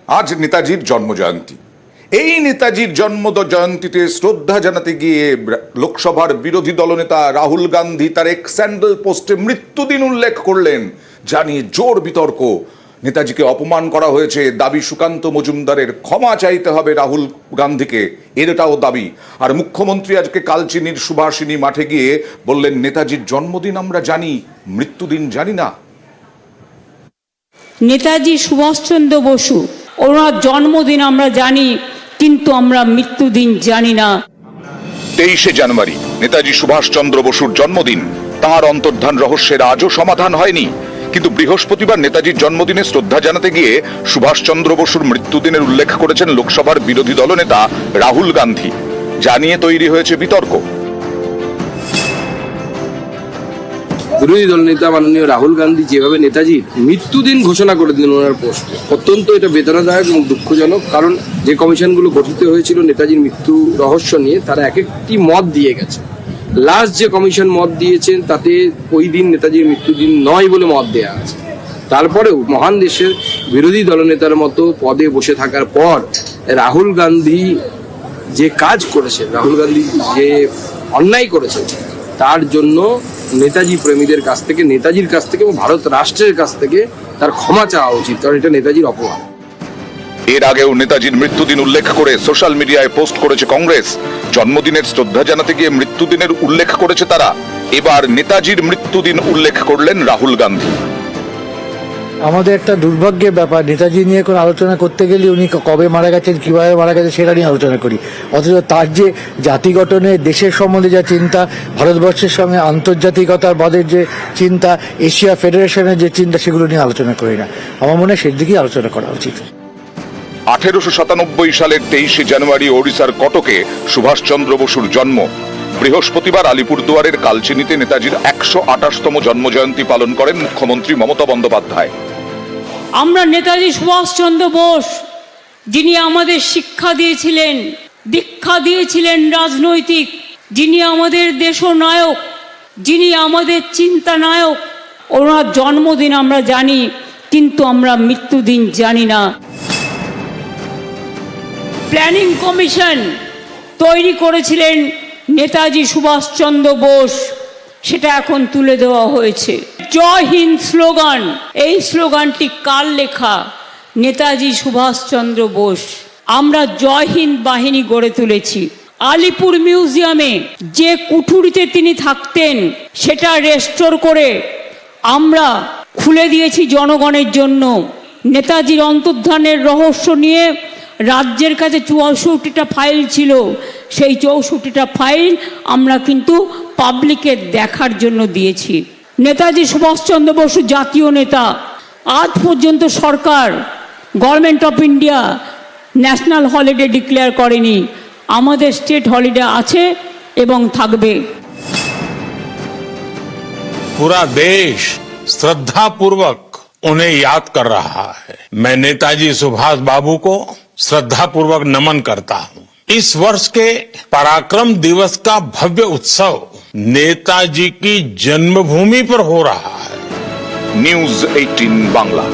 আজ নেতাজির জন্মজয়ন্তী। এই নেতাজির জন্ম জয়ন্তীতে শ্রদ্ধা জানাতে গিয়ে লোকসভার বিরোধী দলনেতা রাহুল গান্ধী তার এক স্যান্ডেল পোস্টে মৃত্যুদিন উল্লেখ করলেন, জানিয়ে জোর বিতর্ক। নেতাজিকে অপমান করা হয়েছে, দাবি সুকান্ত মজুমদারের ক্ষমা চাইতে হবে রাহুল গান্ধীকে, এটাও দাবি। আর মুখ্যমন্ত্রী আজকে কালচিনির সুভাষিনী মাঠে গিয়ে বললেন, নেতাজির জন্মদিন আমরা জানি, মৃত্যুদিন জানি না। নেতাজি সুভাষচন্দ্র বসু ওনার জন্মদিন আমরা জানি, কিন্তু আমরা মৃত্যুদিন জানি না। 23শে জানুয়ারি নেতাজি সুভাষচন্দ্র বসুর জন্মদিন। তাঁর অন্তর্ধান রহস্যের আজও সমাধান হয়নি। কিন্তু বৃহস্পতিবার নেতাজির জন্মদিনে শ্রদ্ধা জানাতে গিয়ে সুভাষচন্দ্র বসুর মৃত্যুদিনের উল্লেখ করেছেন লোকসভার বিরোধী দলনেতা রাহুল গান্ধী। জানিয়ে তৈরি হয়েছে বিতর্ক। বিরোধী দল নেতা মাননীয় রাহুল গান্ধী যেভাবে নেতাজির মৃত্যুদিন ঘোষণা করে দিলেন ওনার পোস্টে, অত্যন্ত এটা বেদনাদায়ক এবং দুঃখজনক। কারণ যে কমিশনগুলো গঠিত হয়েছিল নেতাজির মৃত্যু রহস্য নিয়ে, তারা এক একটি মত দিয়ে গেছে। লাস্ট যে কমিশন মত দিয়েছেন তাতে ওই দিন নেতাজির মৃত্যুদিন নয় বলে মত দেওয়া আছে। তারপরেও মহান দেশের বিরোধী দলনেতার মতো পদে বসে থাকার পর রাহুল গান্ধী যে কাজ করেছেন, রাহুল গান্ধী যে অন্যায় করেছেন, তার জন্য নেতাজি প্রেমীদের কাছ থেকে, নেতাজির কাছ থেকে এবং ভারত রাষ্ট্রের কাছ থেকে তার ক্ষমা চাওয়া উচিত, কারণ এটা নেতাজির অপমান। এর আগেও নেতাজির মৃত্যুদিন উল্লেখ করে সোশ্যাল মিডিয়ায় পোস্ট করেছে কংগ্রেস। জন্মদিনের শ্রদ্ধা জানাতে গিয়ে মৃত্যুদিনের উল্লেখ করেছে তারা। এবার নেতাজির মৃত্যুদিন উল্লেখ করলেন রাহুল গান্ধী। আমাদের একটা দুর্ভাগ্যের ব্যাপার, নেতাজি নিয়ে কোনো আলোচনা করতে গেলে উনি কবে মারা গেছেন, কিভাবে মারা গেছেন সেটা নিয়ে আলোচনা করি, অথচ তার যে জাতি গঠনে, দেশের সম্বন্ধে যা চিন্তা, ভারতবর্ষের সঙ্গে আন্তর্জাতিকতার বাদের যে চিন্তা, এশিয়া ফেডারেশনের যে চিন্তা, সেগুলো নিয়ে আলোচনা করি না। আমার মনে হয় সেদিকেই আলোচনা করা উচিত। 1897 সালের 23শে জানুয়ারি ওড়িশার কটকে সুভাষচন্দ্র বসুর জন্ম। বৃহস্পতিবার আলিপুরদুয়ারের কালচিনিতে নেতাজির 128তম জন্মজয়ন্তী পালন করেন মুখ্যমন্ত্রী মমতা বন্দ্যোপাধ্যায়। আমরা নেতাজি সুভাষচন্দ্র বোস, যিনি আমাদের শিক্ষা দিয়েছিলেন, দীক্ষা দিয়েছিলেন রাজনৈতিক, যিনি আমাদের দেশনায়ক, যিনি আমাদের চিন্তা নায়ক, ওনার জন্মদিন আমরা জানি, কিন্তু আমরা মৃত্যুদিন জানি না। প্ল্যানিং কমিশন তৈরি করেছিলেন নেতাজি সুভাষচন্দ্র বোস, সেটা এখন তুলে দেওয়া হয়েছে। জয় হিন্দ স্লোগান, এই স্লোগানটি কার লেখা? নেতাজি সুভাষচন্দ্র বোস। আমরা জয় হিন্দ বাহিনী গড়ে তুলেছি। আলিপুর মিউজিয়ামে যে কুঠুরিতে তিনি থাকতেন সেটা রেস্টোর করে আমরা খুলে দিয়েছি জনগণের জন্য। নেতাজির অন্তর্ধানের রহস্য নিয়ে রাজ্যের কাছে 64টা ফাইল ছিল, সেই 64টা ফাইল আমরা কিন্তু পাবলিকের দেখার জন্য দিয়েছি। নেতাজি সুভাষচন্দ্র বসু জাতীয় নেতা। আজ পর্যন্ত সরকার, government of India national holiday declare করেনি। আমাদের স্টেট হলিডে আছে এবং থাকবে। पूरा देश श्रद्धापूर्वक उन्हें याद कर रहा है। मैं नेताजी सुभाष बाबू को श्रद्धापूर्वक नमन करता हूं। इस वर्ष के पराक्रम दिवस का भव्य उत्सव नेताजी की जन्मभूमि पर हो रहा है। নিউজ 18 বাংলা।